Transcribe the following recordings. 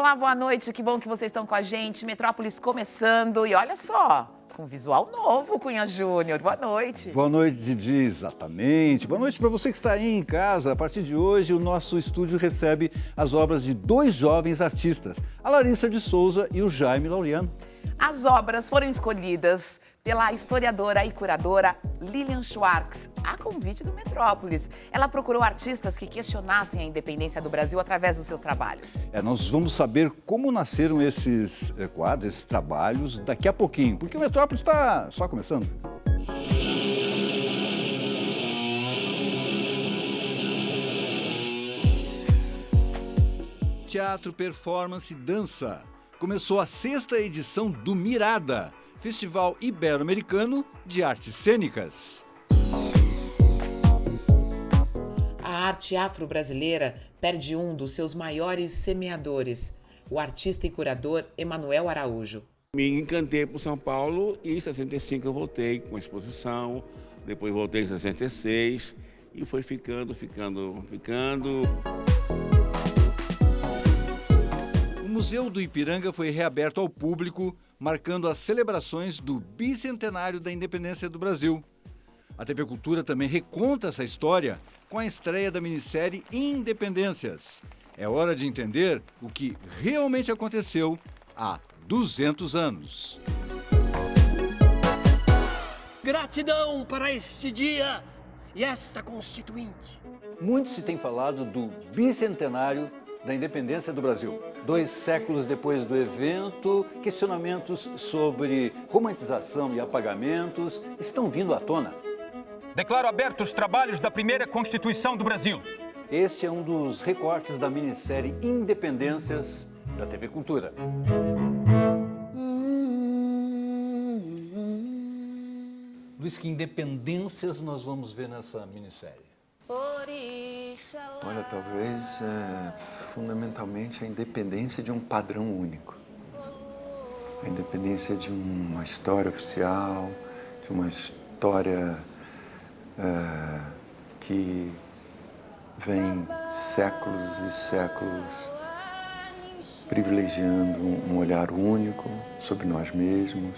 Olá, boa noite, que bom que vocês estão com a gente. Metrópolis começando e olha só, com visual novo, Cunha Júnior. Boa noite. Boa noite, Didi, exatamente. Boa noite para você que está aí em casa. A partir de hoje, o nosso estúdio recebe as obras de dois jovens artistas, a Larissa de Souza e o Jaime Laureano. As obras foram escolhidas pela historiadora e curadora Lilian Schwartz, a convite do Metrópolis. Ela procurou artistas que questionassem a independência do Brasil através dos seus trabalhos. Nós vamos saber como nasceram esses quadros, esses trabalhos, daqui a pouquinho, porque o Metrópolis está só começando. Teatro, performance, dança. Começou a 6ª edição do Mirada, Festival Ibero-Americano de Artes Cênicas. A arte afro-brasileira perde um dos seus maiores semeadores, o artista e curador Emanuel Araújo. Me encantei por São Paulo e em 65 eu voltei com a exposição, depois voltei em 66 e foi ficando. O Museu do Ipiranga foi reaberto ao público, marcando as celebrações do bicentenário da independência do Brasil. A TV Cultura também reconta essa história com a estreia da minissérie Independências. É hora de entender o que realmente aconteceu há 200 anos. Gratidão para este dia e esta Constituinte. Muito se tem falado do bicentenário da independência do Brasil. 2 séculos depois do evento, questionamentos sobre romantização e apagamentos estão vindo à tona. Declaro abertos os trabalhos da primeira Constituição do Brasil. Este é um dos recortes da minissérie Independências da TV Cultura. Luiz, que independências nós vamos ver nessa minissérie? Olha, talvez fundamentalmente a independência de um padrão único. A independência de uma história oficial, de uma história que vem séculos e séculos privilegiando um olhar único sobre nós mesmos.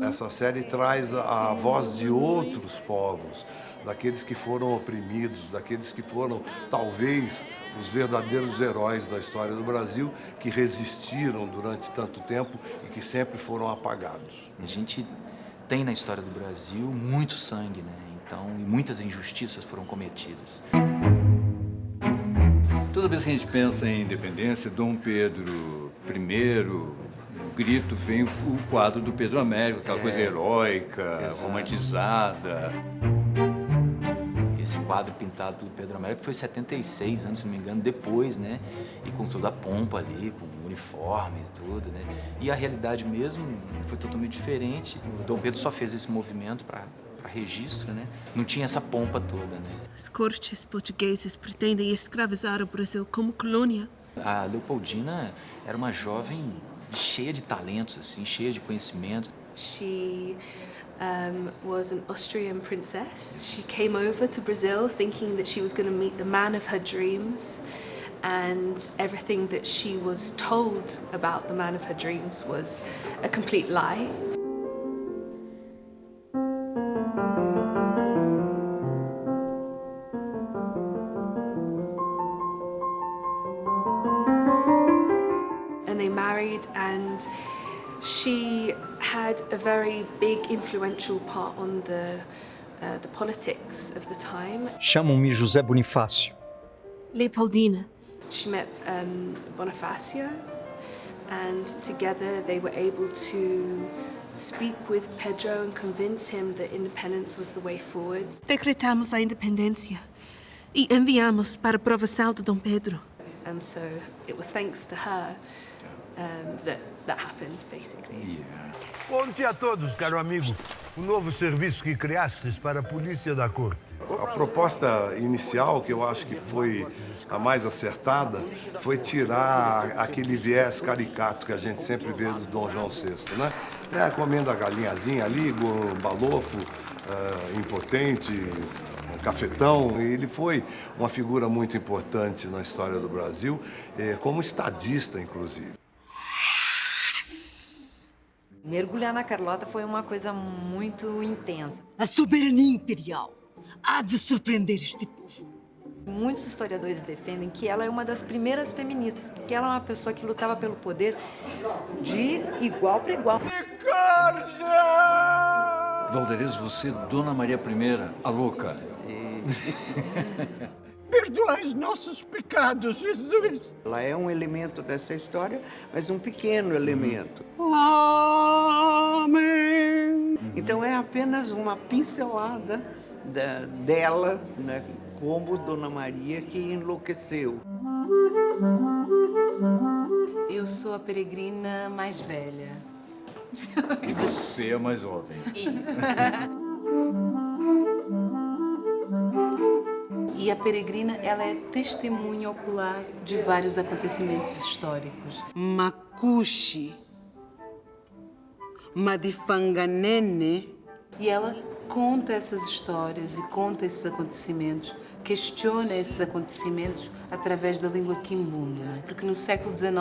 Essa série traz a voz de outros povos, daqueles que foram oprimidos, daqueles que foram, talvez, os verdadeiros heróis da história do Brasil, que resistiram durante tanto tempo e que sempre foram apagados. A gente tem na história do Brasil muito sangue, né? Então, e muitas injustiças foram cometidas. Toda vez que a gente pensa em independência, Dom Pedro I, no grito vem o quadro do Pedro Américo, aquela coisa heróica, exato, romantizada. Esse quadro pintado pelo Pedro Américo foi 76 anos, se não me engano, depois, né? E com toda a pompa ali, com o uniforme e tudo, né? E a realidade mesmo foi totalmente diferente. O Dom Pedro só fez esse movimento para registro, né? Não tinha essa pompa toda, né? As cortes portuguesas pretendem escravizar o Brasil como colônia. A Leopoldina era uma jovem cheia de talentos, assim, cheia de conhecimento. She was an Austrian princess. She came over to Brazil thinking that she was going to meet the man of her dreams, and everything that she was told about the man of her dreams was a complete lie. And they married, and she had a very big influential part on the politics of the time. Chamam-me José Bonifácio. Leopoldina. She met Bonifacio, and together they were able to speak with Pedro and convince him that independence was the way forward. Decretamos a independência e enviamos para a aprovação de Dom Pedro. And so it was thanks to her that happened, basically. Bom dia a todos, caro amigo. O novo serviço que criastes para a Polícia da Corte. A proposta inicial, que eu acho que foi a mais acertada, foi tirar aquele viés caricato que a gente sempre vê do Dom João VI, né? Comendo a galinhazinha ali, balofo, impotente, cafetão. Ele foi uma figura muito importante na história do Brasil, como estadista, inclusive. Mergulhar na Carlota foi uma coisa muito intensa. A soberania imperial há de surpreender este povo. Muitos historiadores defendem que ela é uma das primeiras feministas, porque ela é uma pessoa que lutava pelo poder de igual para igual. Valderez, você, Dona Maria I, a louca. Perdoai os nossos pecados, Jesus. Ela é um elemento dessa história, mas um pequeno elemento. Amém. Então é apenas uma pincelada dela, né, como Dona Maria que enlouqueceu. Eu sou a peregrina mais velha. E você é mais jovem. E a peregrina, ela é testemunha ocular de vários acontecimentos históricos. Makushi, Madifanganene. E ela conta essas histórias e conta esses acontecimentos, questiona esses acontecimentos através da língua quimbunda, né? Porque no século XIX,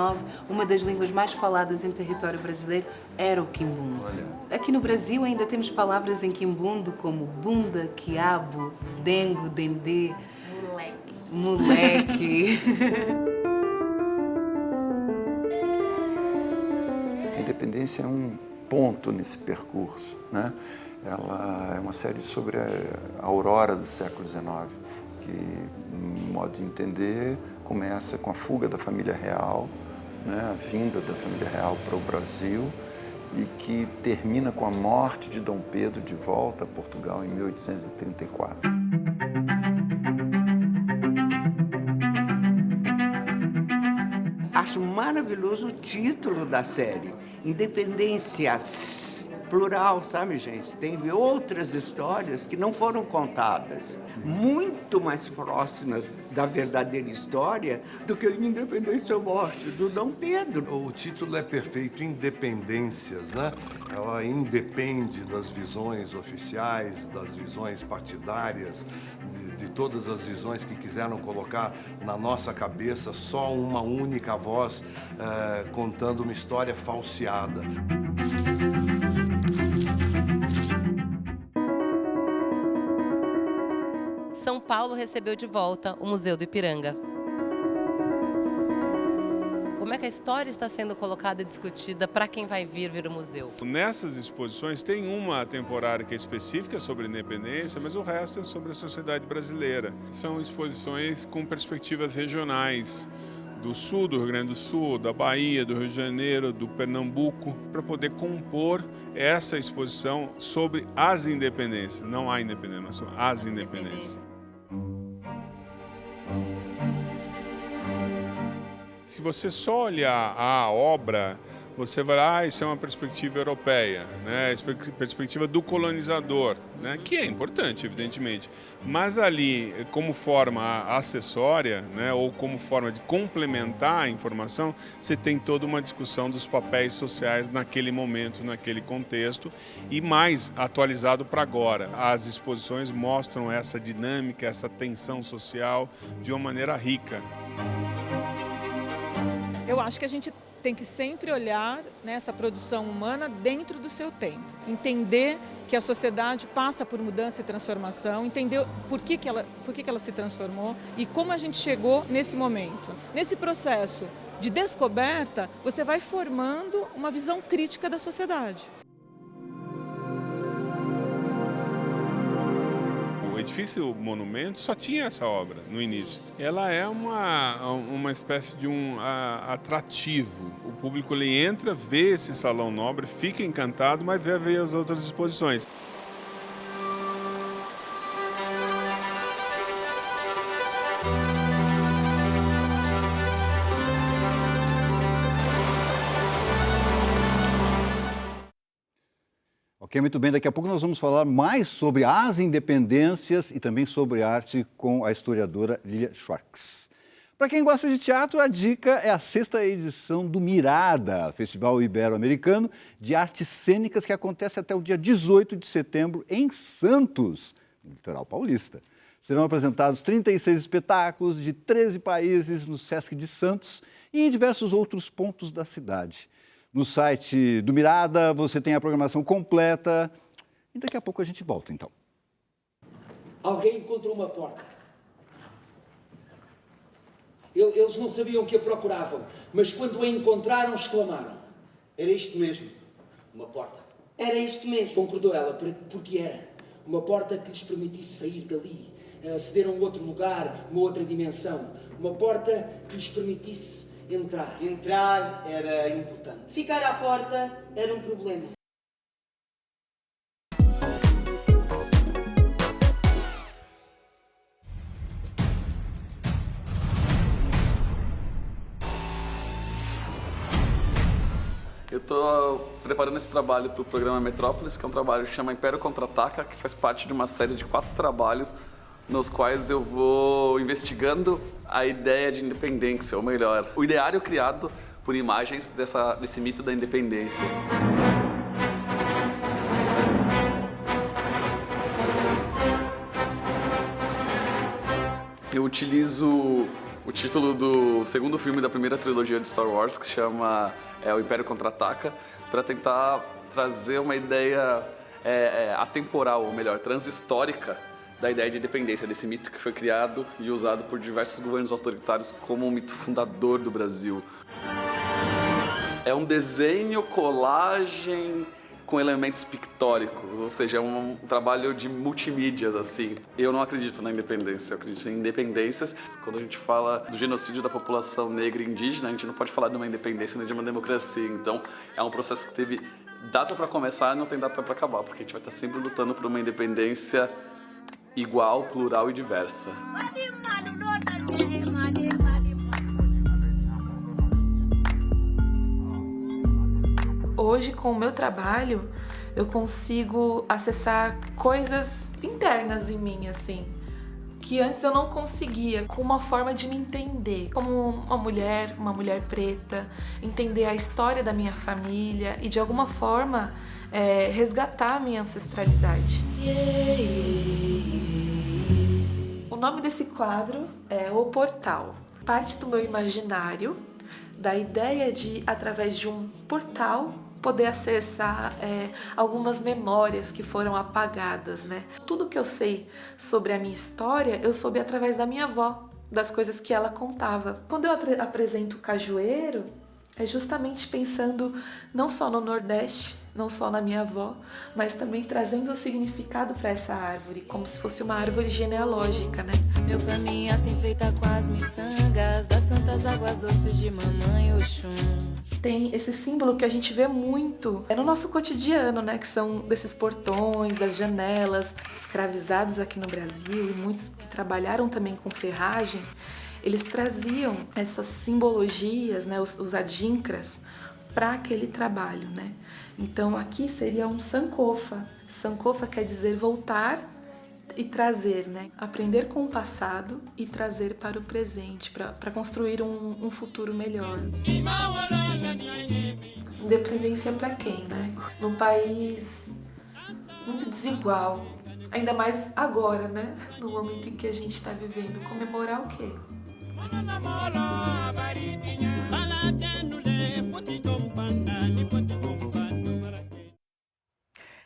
uma das línguas mais faladas em território brasileiro era o quimbundo. Aqui no Brasil ainda temos palavras em quimbundo como bunda, quiabo, dengo, dendê, moleque. A independência é um ponto nesse percurso, né? Ela é uma série sobre a aurora do século XIX, que, no modo de entender, começa com a fuga da família real, né? A vinda da família real para o Brasil, e que termina com a morte de Dom Pedro de volta a Portugal em 1834. Acho maravilhoso o título da série, Independência plural, sabe, gente? Tem outras histórias que não foram contadas, muito mais próximas da verdadeira história do que a Independência ou Morte, do Dom Pedro. O título é perfeito, Independências, né? Ela independe das visões oficiais, das visões partidárias, de todas as visões que quiseram colocar na nossa cabeça só uma única voz contando uma história falseada. São Paulo recebeu de volta o Museu do Ipiranga. Como é que a história está sendo colocada e discutida para quem vai vir o museu? Nessas exposições tem uma temporária que é específica sobre a independência, mas o resto é sobre a sociedade brasileira. São exposições com perspectivas regionais, do sul do Rio Grande do Sul, da Bahia, do Rio de Janeiro, do Pernambuco, para poder compor essa exposição sobre as independências. Não a independência, mas sobre as independências. Se você só olhar a obra, você vai, isso é uma perspectiva europeia, né? Perspectiva do colonizador, né? Que é importante, evidentemente. Mas ali, como forma acessória, né? Ou como forma de complementar a informação, você tem toda uma discussão dos papéis sociais naquele momento, naquele contexto, e mais atualizado para agora. As exposições mostram essa dinâmica, essa tensão social de uma maneira rica. Eu acho que a gente tem que sempre olhar, né, essa produção humana dentro do seu tempo. Entender que a sociedade passa por mudança e transformação, entender por que ela se transformou e como a gente chegou nesse momento. Nesse processo de descoberta, você vai formando uma visão crítica da sociedade. O edifício monumento só tinha essa obra no início. Ela é uma espécie de um atrativo. O público ele entra, vê esse salão nobre, fica encantado, mas vê as outras exposições. Ok, muito bem. Daqui a pouco nós vamos falar mais sobre as independências e também sobre arte com a historiadora Lilia Schwartz. Para quem gosta de teatro, a dica é a 6ª edição do Mirada, Festival Ibero-Americano de Artes Cênicas, que acontece até o dia 18 de setembro em Santos, no litoral paulista. Serão apresentados 36 espetáculos de 13 países no Sesc de Santos e em diversos outros pontos da cidade. No site do Mirada você tem a programação completa e daqui a pouco a gente volta, então. Alguém encontrou uma porta. Eles não sabiam o que a procuravam, mas quando a encontraram, exclamaram. Era isto mesmo, uma porta. Era isto mesmo. Concordou ela, porque era. Uma porta que lhes permitisse sair dali, aceder a um outro lugar, uma outra dimensão. Uma porta que lhes permitisse entrar. Entrar era importante. Ficar à porta era um problema. Eu estou preparando esse trabalho para o programa Metrópolis, que é um trabalho que chama Império Contra-Ataca, que faz parte de uma série de 4 trabalhos nos quais eu vou investigando a ideia de independência, ou melhor, o ideário criado por imagens desse mito da independência. Eu utilizo o título do segundo filme da primeira trilogia de Star Wars, que se chama O Império Contra-Ataca, para tentar trazer uma ideia atemporal, ou melhor, transhistórica, da ideia de independência, desse mito que foi criado e usado por diversos governos autoritários como um mito fundador do Brasil. É um desenho, colagem com elementos pictóricos, ou seja, é um trabalho de multimídias, assim. Eu não acredito na independência, eu acredito em independências. Quando a gente fala do genocídio da população negra e indígena, a gente não pode falar de uma independência nem de uma democracia. Então, é um processo que teve data para começar e não tem data para acabar, porque a gente vai estar sempre lutando por uma independência igual, plural e diversa. Hoje, com o meu trabalho, eu consigo acessar coisas internas em mim, assim, que antes eu não conseguia, com uma forma de me entender como uma mulher preta, entender a história da minha família e, de alguma forma, resgatar a minha ancestralidade. O nome desse quadro é O Portal. Parte do meu imaginário, da ideia de, através de um portal, poder acessar algumas memórias que foram apagadas, né? Tudo que eu sei sobre a minha história, eu soube através da minha avó, das coisas que ela contava. Quando eu apresento o cajueiro, é justamente pensando não só no Nordeste, não só na minha avó, mas também trazendo o significado para essa árvore, como se fosse uma árvore genealógica, né? Meu caminho assim feita com as miçangas das santas águas doces de mamãe Oxum. Tem esse símbolo que a gente vê muito no nosso cotidiano, né? Que são desses portões, das janelas, escravizados aqui no Brasil, e muitos que trabalharam também com ferragem, eles traziam essas simbologias, né? Os adinkras, para aquele trabalho, né? Então aqui seria um sankofa. Sankofa quer dizer voltar e trazer, né? Aprender com o passado e trazer para o presente, para construir um futuro melhor. Independência para quem, né? Num país muito desigual, ainda mais agora, né? No momento em que a gente está vivendo. Comemorar o quê?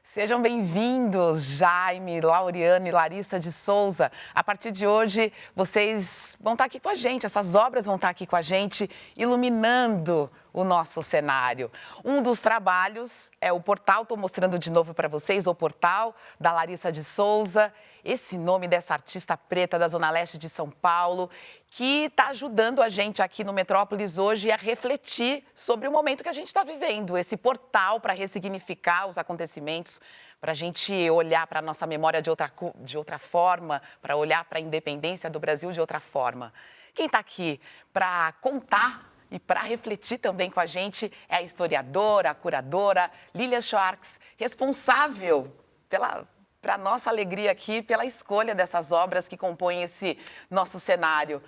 Sejam bem-vindos, Jaime, Laureano e Larissa de Souza. A partir de hoje, vocês vão estar aqui com a gente, essas obras vão estar aqui com a gente, iluminando o nosso cenário. Um dos trabalhos é o Portal, estou mostrando de novo para vocês, o Portal, da Larissa de Souza. Esse nome dessa artista preta da Zona Leste de São Paulo, que está ajudando a gente aqui no Metrópolis hoje a refletir sobre o momento que a gente está vivendo. Esse portal para ressignificar os acontecimentos, para a gente olhar para a nossa memória de outra forma, para olhar para a independência do Brasil de outra forma. Quem está aqui para contar e para refletir também com a gente é a historiadora, a curadora Lilian Schwartz, responsável para a nossa alegria aqui, pela escolha dessas obras que compõem esse nosso cenário.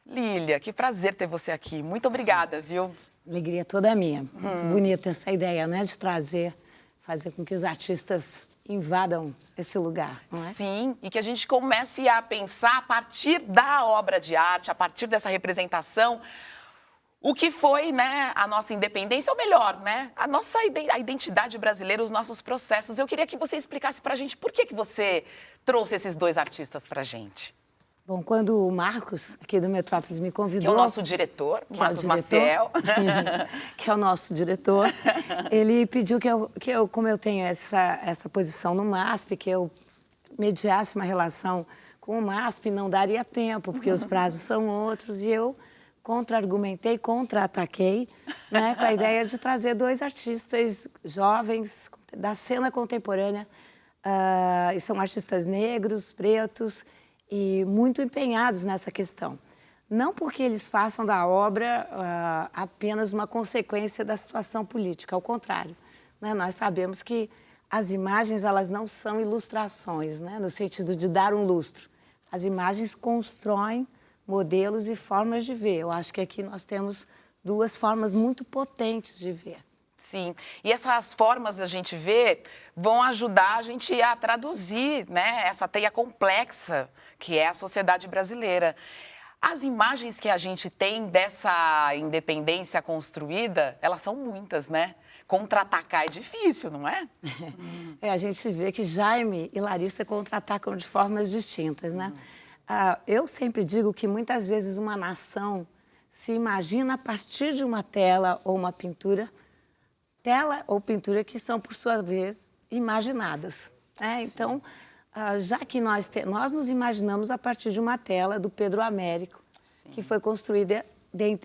Lília, que prazer ter você aqui. Muito obrigada, viu? Alegria toda minha. Muito bonita essa ideia, né? De fazer com que os artistas invadam esse lugar, não é? Sim, e que a gente comece a pensar a partir da obra de arte, a partir dessa representação, o que foi, né, a nossa independência, ou melhor, né, a identidade brasileira, os nossos processos. Eu queria que você explicasse pra gente por que você trouxe esses dois artistas pra gente. Bom, quando o Marcos, aqui do Metrópolis, me convidou... Que é o nosso diretor, Marcos Maciel. Que é o nosso diretor. Ele pediu que eu, como eu tenho essa posição no MASP, que eu mediasse uma relação com o MASP, não daria tempo, porque os prazos são outros, e eu contra-argumentei, contra-ataquei, né, com a ideia de trazer dois artistas jovens da cena contemporânea, e são artistas negros, pretos, e muito empenhados nessa questão. Não porque eles façam da obra apenas uma consequência da situação política, ao contrário, né? Nós sabemos que as imagens, elas não são ilustrações, né? No sentido de dar um lustro. As imagens constroem modelos e formas de ver. Eu acho que aqui nós temos duas formas muito potentes de ver. Sim, e essas formas a gente vê vão ajudar a gente a traduzir, né, essa teia complexa que é a sociedade brasileira. As imagens que a gente tem dessa independência construída, elas são muitas, né? Contra-atacar é difícil, não é? A gente vê que Jaime e Larissa contra-atacam de formas distintas, né? Eu sempre digo que muitas vezes uma nação se imagina a partir de uma tela ou uma pintura, tela ou pintura que são, por sua vez, imaginadas. Né? Então, já que nós nos imaginamos a partir de uma tela do Pedro Américo, que foi construída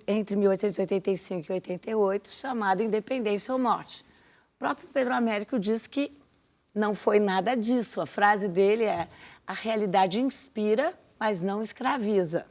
entre 1885 e 88, chamada Independência ou Morte. O próprio Pedro Américo diz que não foi nada disso. A frase dele é: a realidade inspira, mas não escraviza.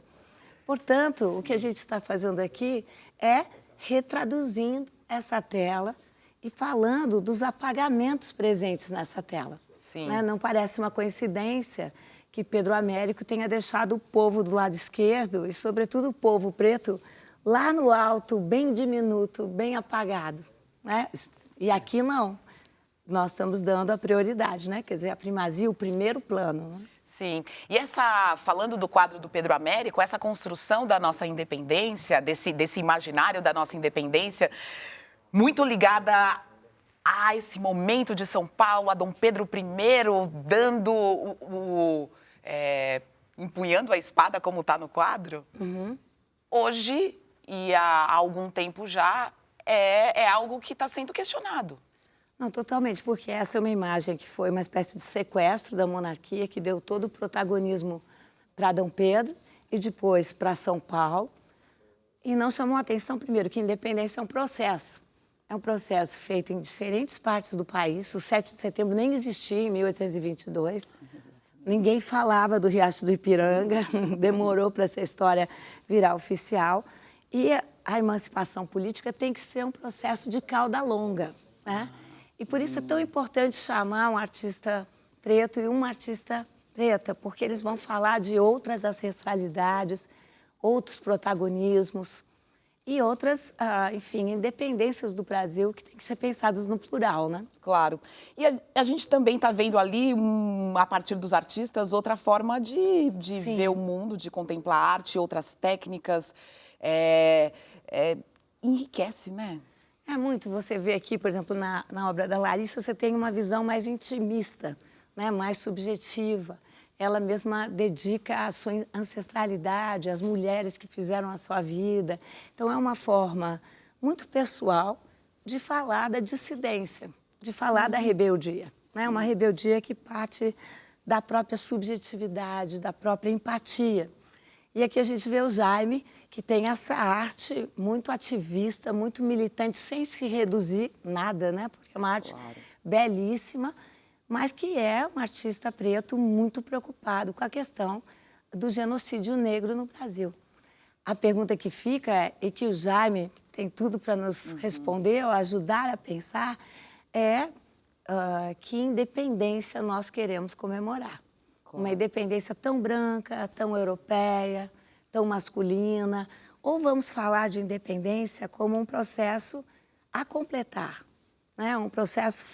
Portanto, o que a gente está fazendo aqui é retraduzindo essa tela e falando dos apagamentos presentes nessa tela. Sim. Né? Não parece uma coincidência que Pedro Américo tenha deixado o povo do lado esquerdo e, sobretudo, o povo preto lá no alto, bem diminuto, bem apagado. Né? E aqui não. Nós estamos dando a prioridade, né? Quer dizer, a primazia, o primeiro plano. Né? Sim. E falando do quadro do Pedro Américo, essa construção da nossa independência, desse imaginário da nossa independência, muito ligada a esse momento de São Paulo, a Dom Pedro I dando empunhando a espada, como está no quadro. Uhum. Hoje, e há algum tempo já, é algo que está sendo questionado. Não, totalmente, porque essa é uma imagem que foi uma espécie de sequestro da monarquia, que deu todo o protagonismo para Dom Pedro e depois para São Paulo. E não chamou a atenção, primeiro, que a independência é um processo. É um processo feito em diferentes partes do país. O 7 de setembro nem existia em 1822. Ninguém falava do Riacho do Ipiranga. Demorou para essa história virar oficial. E a emancipação política tem que ser um processo de cauda longa, né? E por isso é tão importante chamar um artista preto e uma artista preta, porque eles vão falar de outras ancestralidades, outros protagonismos e outras, enfim, independências do Brasil que têm que ser pensadas no plural, né? Claro. E a gente também está vendo ali, a partir dos artistas, outra forma de ver o mundo, de contemplar a arte, outras técnicas. Enriquece, né? É muito. Você vê aqui, por exemplo, na obra da Larissa, você tem uma visão mais intimista, né? Mais subjetiva. Ela mesma dedica a sua ancestralidade, às mulheres que fizeram a sua vida. Então, é uma forma muito pessoal de falar da dissidência, de falar da rebeldia. Né? Uma rebeldia que parte da própria subjetividade, da própria empatia. E aqui a gente vê o Jaime, que tem essa arte muito ativista, muito militante, sem se reduzir nada, né? Porque é uma arte belíssima, mas que é um artista preto muito preocupado com a questão do genocídio negro no Brasil. A pergunta que fica, e que o Jaime tem tudo para nos responder ou ajudar a pensar, é que independência nós queremos comemorar. Claro. Uma independência tão branca, tão europeia, tão masculina, ou vamos falar de independência como um processo a completar, né, um processo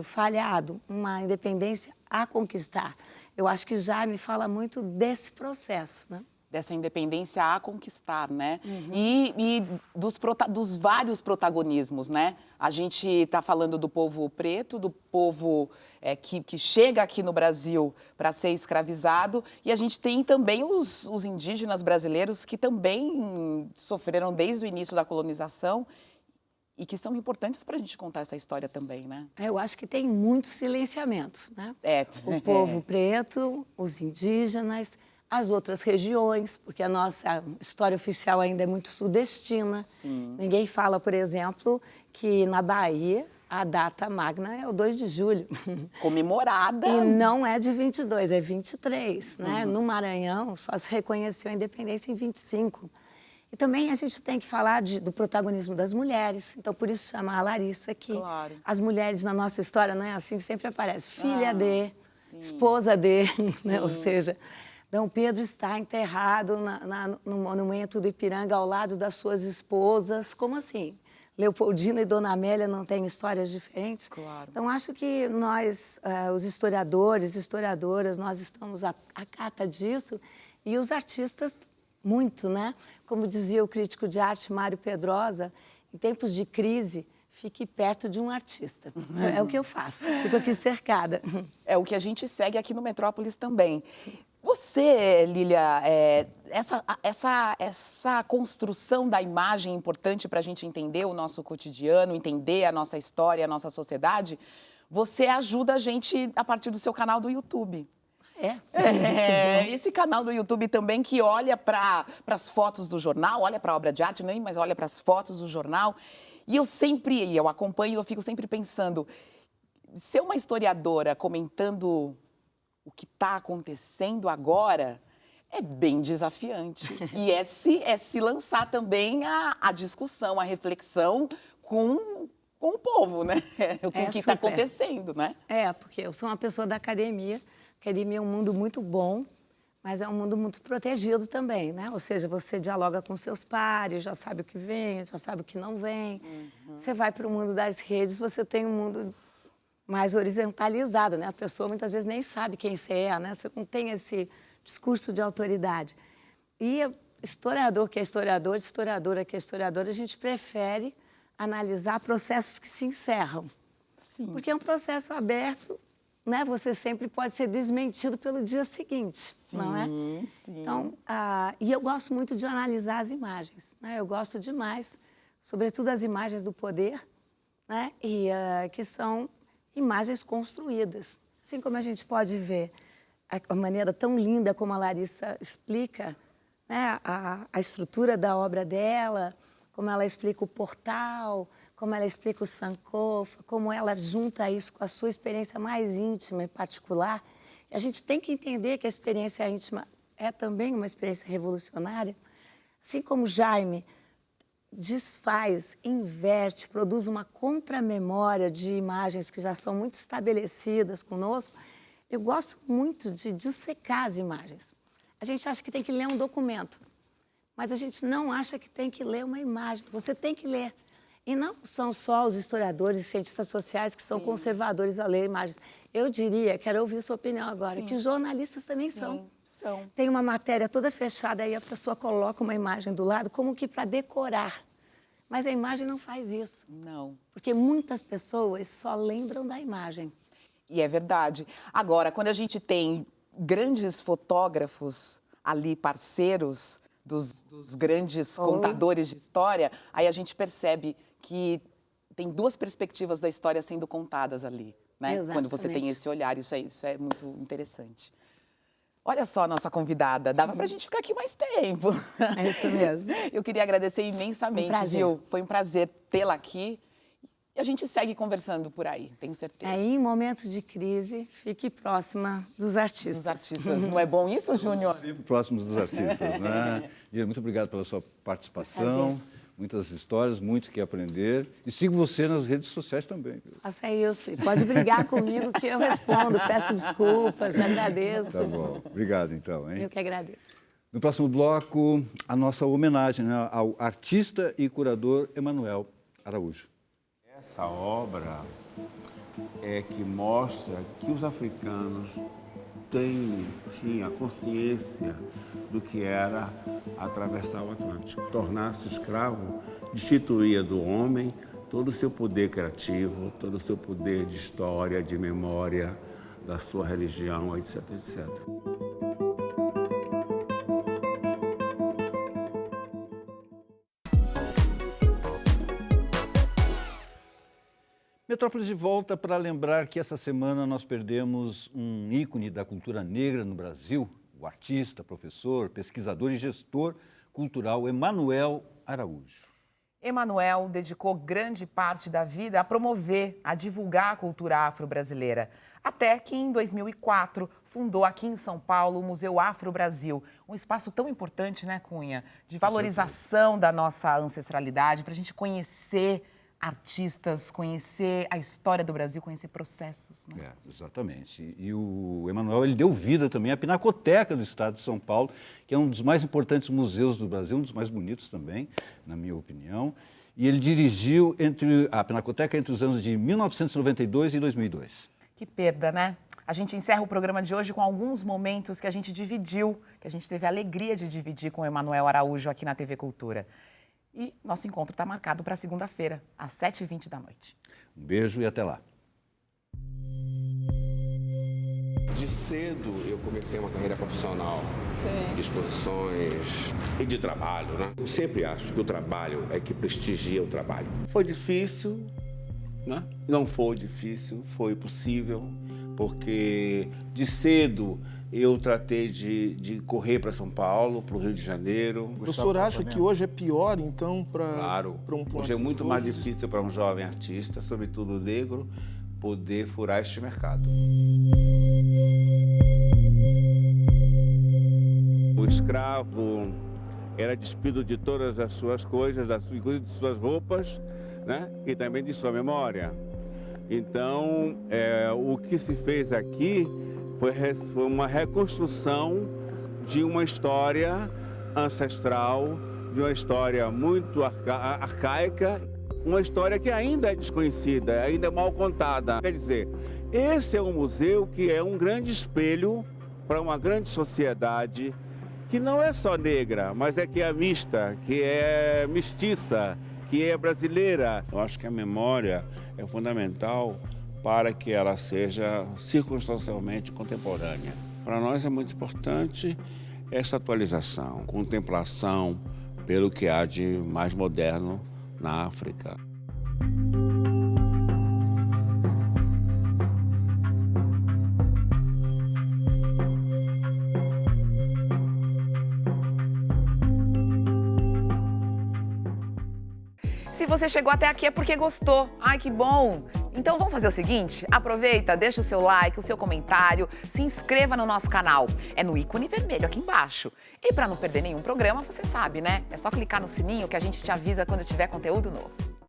falhado, uma independência a conquistar. Eu acho que Jaime fala muito desse processo, né? Dessa independência a conquistar, né? E dos vários protagonismos, né? A gente está falando do povo preto, do povo que chega aqui no Brasil para ser escravizado, e a gente tem também os indígenas brasileiros que também sofreram desde o início da colonização e que são importantes para a gente contar essa história também, né? Eu acho que tem muitos silenciamentos, né? O povo preto, os indígenas, as outras regiões, porque a nossa história oficial ainda é muito sudestina. Sim. Ninguém fala, por exemplo, que na Bahia a data magna é o 2 de julho. Comemorada. E não é de 22, é 23, né? No Maranhão só se reconheceu a independência em 25. E também a gente tem que falar do protagonismo das mulheres. Então, por isso chamar a Larissa aqui. Claro. As mulheres na nossa história não é assim que sempre aparece. Filha de, esposa de, né? Ou seja, Dom Pedro está enterrado no monumento do Ipiranga ao lado das suas esposas. Como assim? Leopoldina e Dona Amélia não têm histórias diferentes? Claro. Então, acho que nós, os historiadores, historiadoras, nós estamos à cata disso e os artistas muito, né? Como dizia o crítico de arte Mário Pedrosa, em tempos de crise, fique perto de um artista. É o que eu faço, fico aqui cercada. É o que a gente segue aqui no Metrópolis também. Você, Lília, essa construção da imagem é importante para a gente entender o nosso cotidiano, entender a nossa história, a nossa sociedade, você ajuda a gente a partir do seu canal do YouTube. Esse canal do YouTube também que olha para as fotos do jornal, olha para a obra de arte, nem, mas olha para as fotos do jornal. E eu acompanho, eu fico sempre pensando, ser uma historiadora comentando o que está acontecendo agora é bem desafiante. E é se lançar também a discussão, a reflexão com o povo, né? Com o que está acontecendo, né? Porque eu sou uma pessoa da academia. A academia é um mundo muito bom, mas é um mundo muito protegido também, né? Ou seja, você dialoga com seus pares, já sabe o que vem, já sabe o que não vem. Você vai para o mundo das redes, você tem um mundo mais horizontalizado, né? A pessoa muitas vezes nem sabe quem você é, né? Você não tem esse discurso de autoridade. E historiador que é historiador, historiadora que é historiadora, a gente prefere analisar processos que se encerram. Sim. Porque é um processo aberto, né? Você sempre pode ser desmentido pelo dia seguinte, não é? Sim. Então, e eu gosto muito de analisar as imagens, né? Eu gosto demais, sobretudo as imagens do poder, né? E que são imagens construídas. Assim como a gente pode ver a maneira tão linda como a Larissa explica, né? A estrutura da obra dela, como ela explica o portal, como ela explica o Sankofa, como ela junta isso com a sua experiência mais íntima e particular. E a gente tem que entender que a experiência íntima é também uma experiência revolucionária. Assim como Jaime desfaz, inverte, produz uma contramemória de imagens que já são muito estabelecidas conosco, eu gosto muito de dissecar as imagens. A gente acha que tem que ler um documento, mas a gente não acha que tem que ler uma imagem. Você tem que ler. E não são só os historiadores e cientistas sociais que são conservadores a ler imagens. Eu diria, quero ouvir sua opinião agora, que os jornalistas também são. Tem uma matéria toda fechada, aí a pessoa coloca uma imagem do lado como que para decorar. Mas a imagem não faz isso. Não. Porque muitas pessoas só lembram da imagem. E é verdade. Agora, quando a gente tem grandes fotógrafos ali, parceiros dos grandes contadores de história, aí a gente percebe que tem duas perspectivas da história sendo contadas ali, né? Exatamente. Quando você tem esse olhar, isso é muito interessante. Olha só a nossa convidada, dava pra gente ficar aqui mais tempo. É isso mesmo. Eu queria agradecer imensamente, viu? Foi um prazer tê-la aqui. E a gente segue conversando por aí, tenho certeza. Em momentos de crise, fique próxima dos artistas. Dos artistas. Não é bom isso, Júnior? Sempre próximos dos artistas, né? E muito obrigado pela sua participação. Muitas histórias, muito que aprender. E sigo você nas redes sociais também. Faça isso. Pode brigar comigo que eu respondo, peço desculpas, agradeço. Tá bom. Obrigado, então. Hein? Eu que agradeço. No próximo bloco, a nossa homenagem, né, ao artista e curador Emanuel Araújo. Essa obra é que mostra que os africanos tinham consciência do que era atravessar o Atlântico. Tornar-se escravo destituía do homem todo o seu poder criativo, todo o seu poder de história, de memória, da sua religião, etc, etc. Metrópolis de volta para lembrar que essa semana nós perdemos um ícone da cultura negra no Brasil, o artista, professor, pesquisador e gestor cultural Emanuel Araújo. Emanuel dedicou grande parte da vida a promover, a divulgar a cultura afro-brasileira. Até que, em 2004, fundou aqui em São Paulo o Museu Afro-Brasil. Um espaço tão importante, né, Cunha? De valorização da nossa ancestralidade, para a gente conhecer artistas, conhecer a história do Brasil, conhecer processos. Né? Exatamente. E o Emanuel, ele deu vida também à Pinacoteca do Estado de São Paulo, que é um dos mais importantes museus do Brasil, um dos mais bonitos também, na minha opinião. E ele dirigiu a Pinacoteca entre os anos de 1992 e 2002. Que perda, né? A gente encerra o programa de hoje com alguns momentos que a gente dividiu, que a gente teve a alegria de dividir com o Emanuel Araújo aqui na TV Cultura. E nosso encontro está marcado para segunda-feira, às 7h20 da noite. Um beijo e até lá. De cedo eu comecei uma carreira profissional de exposições e de trabalho, né? Eu sempre acho que o trabalho é que prestigia o trabalho. Foi difícil, né? Não foi difícil, foi possível, porque de cedo eu tratei de correr para São Paulo, para o Rio de Janeiro. O senhor acha que hoje é pior, então, para Claro, hoje é muito mais difícil para um jovem artista, sobretudo negro, poder furar este mercado. O escravo era despido de todas as suas coisas, inclusive de suas roupas, né? E também de sua memória. Então, o que se fez aqui foi uma reconstrução de uma história ancestral, de uma história muito arcaica, uma história que ainda é desconhecida, ainda é mal contada. Quer dizer, esse é um museu que é um grande espelho para uma grande sociedade que não é só negra, mas que é mista, que é mestiça, que é brasileira. Eu acho que a memória é fundamental para que ela seja circunstancialmente contemporânea. Para nós é muito importante essa atualização, contemplação pelo que há de mais moderno na África. Se você chegou até aqui é porque gostou. Ai, que bom! Então vamos fazer o seguinte, aproveita, deixa o seu like, o seu comentário, se inscreva no nosso canal. É no ícone vermelho aqui embaixo. E para não perder nenhum programa, você sabe, né? É só clicar no sininho que a gente te avisa quando tiver conteúdo novo.